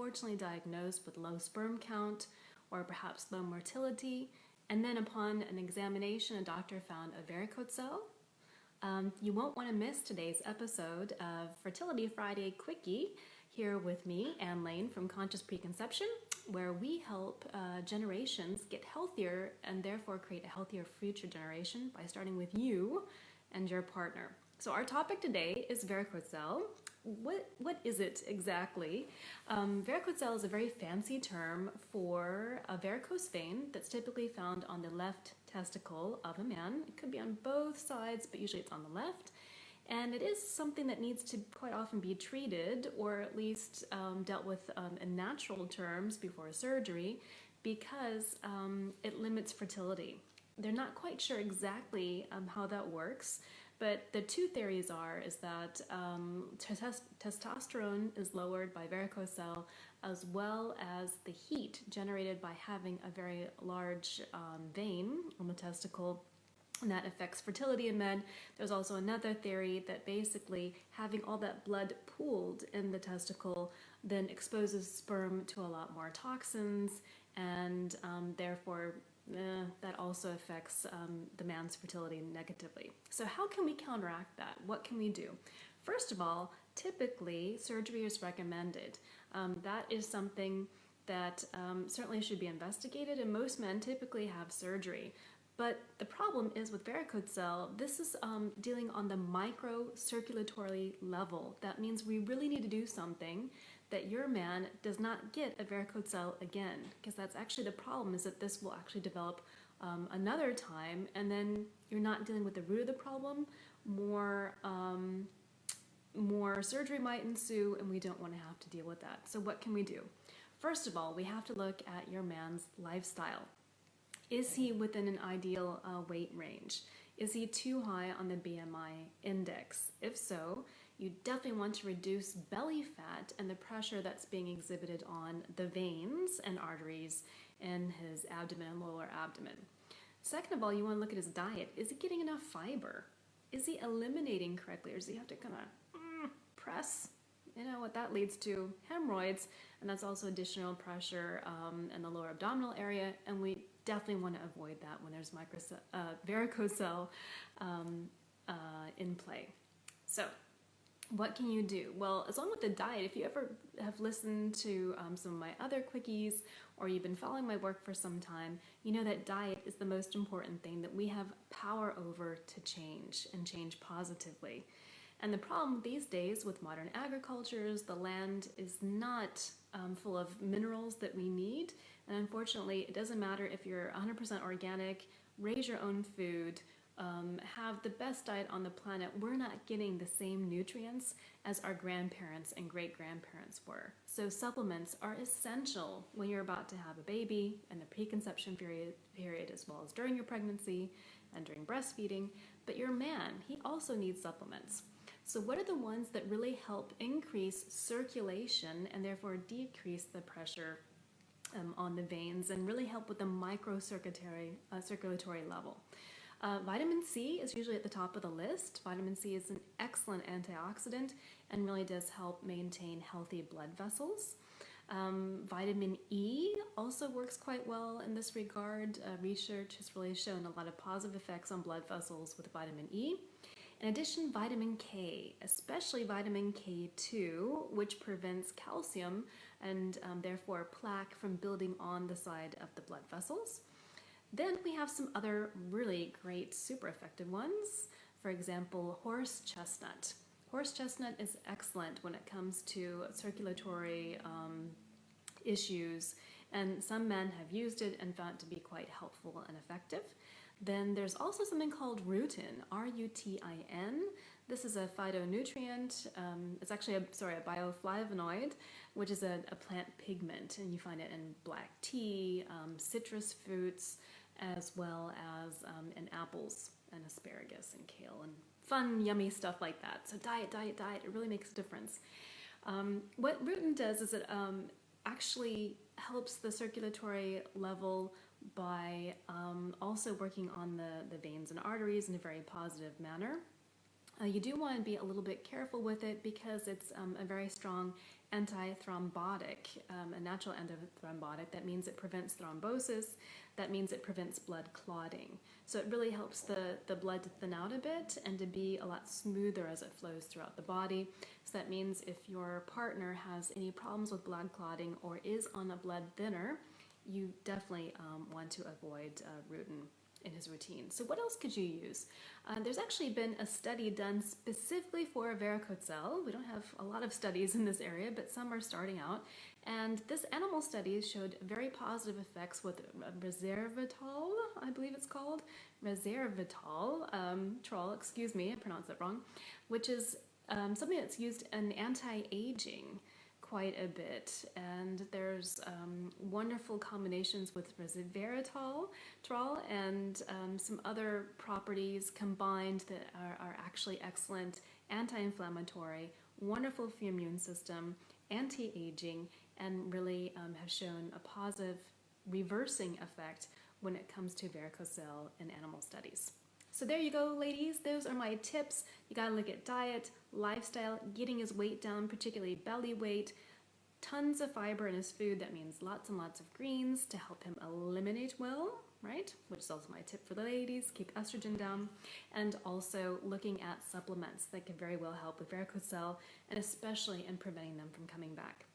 unfortunately diagnosed with low sperm count or perhaps low motility, and then upon an examination, a doctor found a varicocele. You won't want to miss today's episode of Fertility Friday Quickie here with me, Ann Lane from Conscious Preconception, where we help generations get healthier and therefore create a healthier future generation by starting with you and your partner. So our topic today is varicocele. What is it exactly? Varicocele is a very fancy term for a varicose vein that's typically found on the left testicle of a man. It could be on both sides, but usually it's on the left. And it is something that needs to quite often be treated, or at least dealt with in natural terms before surgery, because it limits fertility. They're not quite sure exactly how that works, but the two theories is that testosterone is lowered by varicocele, as well as the heat generated by having a very large vein on the testicle, and that affects fertility in men. There's also another theory that basically having all that blood pooled in the testicle then exposes sperm to a lot more toxins, and therefore that also affects the man's fertility negatively. So how can we counteract that? What can we do? First of all, typically surgery is recommended. That is something that certainly should be investigated, and most men typically have surgery. But the problem is with varicocele, this is dealing on the microcirculatory level. That means we really need to do something that your man does not get a varicocele again, because that's actually the problem, is that this will actually develop another time, and then you're not dealing with the root of the problem. More surgery might ensue, and we don't want to have to deal with that. So what can we do? First of all, we have to look at your man's lifestyle. Is he within an ideal weight range? Is he too high on the BMI index? If so, you definitely want to reduce belly fat and the pressure that's being exhibited on the veins and arteries in his abdomen and lower abdomen. Second of all, you want to look at his diet. Is he getting enough fiber? Is he eliminating correctly, or does he have to kind of press? You know what that leads to? Hemorrhoids, and that's also additional pressure in the lower abdominal area, and we definitely want to avoid that when there's varicocele in play. So what can you do? Well, along with the diet, if you ever have listened to some of my other quickies, or you've been following my work for some time, you know that diet is the most important thing that we have power over to change, and change positively. And the problem these days with modern agricultures, the land is not full of minerals that we need. And unfortunately, it doesn't matter if you're 100% organic, raise your own food, have the best diet on the planet. We're not getting the same nutrients as our grandparents and great-grandparents were. So supplements are essential when you're about to have a baby, and the preconception period, as well as during your pregnancy and during breastfeeding. But your man, he also needs supplements. So what are the ones that really help increase circulation and therefore decrease the pressure on the veins and really help with the microcirculatory level? Vitamin C is usually at the top of the list. Vitamin C is an excellent antioxidant and really does help maintain healthy blood vessels. Vitamin E also works quite well in this regard. Research has really shown a lot of positive effects on blood vessels with vitamin E. In addition, vitamin K, especially vitamin K2, which prevents calcium and therefore plaque from building on the side of the blood vessels. Then we have some other really great, super effective ones. For example, horse chestnut. Horse chestnut is excellent when it comes to circulatory issues, and some men have used it and found it to be quite helpful and effective. Then there's also something called Rutten, R-U-T-I-N. This is a phytonutrient. It's actually a bioflavonoid, which is a plant pigment, and you find it in black tea, citrus fruits, as well as in apples and asparagus and kale and fun, yummy stuff like that. So diet, it really makes a difference. What Rutten does is it actually helps the circulatory level by also working on the veins and arteries in a very positive manner. You do want to be a little bit careful with it because it's a very strong antithrombotic, a natural antithrombotic. That means it prevents thrombosis. That means it prevents blood clotting. So it really helps the blood to thin out a bit and to be a lot smoother as it flows throughout the body. So that means if your partner has any problems with blood clotting or is on a blood thinner, you definitely want to avoid Rutten in his routine. So what else could you use? There's actually been a study done specifically for varicocele. We don't have a lot of studies in this area, but some are starting out. And this animal study showed very positive effects with resveratrol, I believe it's called. Resveratrol, excuse me, I pronounced that wrong, which is something that's used in anti-aging quite a bit, and there's wonderful combinations with resveratrol and some other properties combined that are actually excellent, anti-inflammatory, wonderful for your immune system, anti-aging, and really have shown a positive reversing effect when it comes to varicocele in animal studies. So there you go, ladies. Those are my tips. You gotta look at diet, lifestyle, getting his weight down, particularly belly weight, tons of fiber in his food. That means lots and lots of greens to help him eliminate well, right? Which is also my tip for the ladies, keep estrogen down. And also looking at supplements that can very well help with varicocele and especially in preventing them from coming back.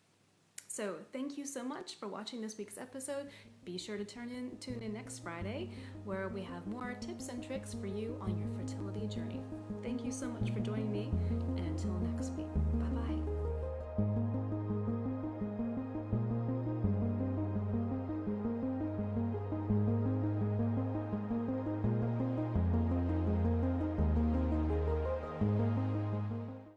So thank you so much for watching this week's episode. Be sure to tune in next Friday where we have more tips and tricks for you on your fertility journey. Thank you so much for joining me, and until next week, bye-bye.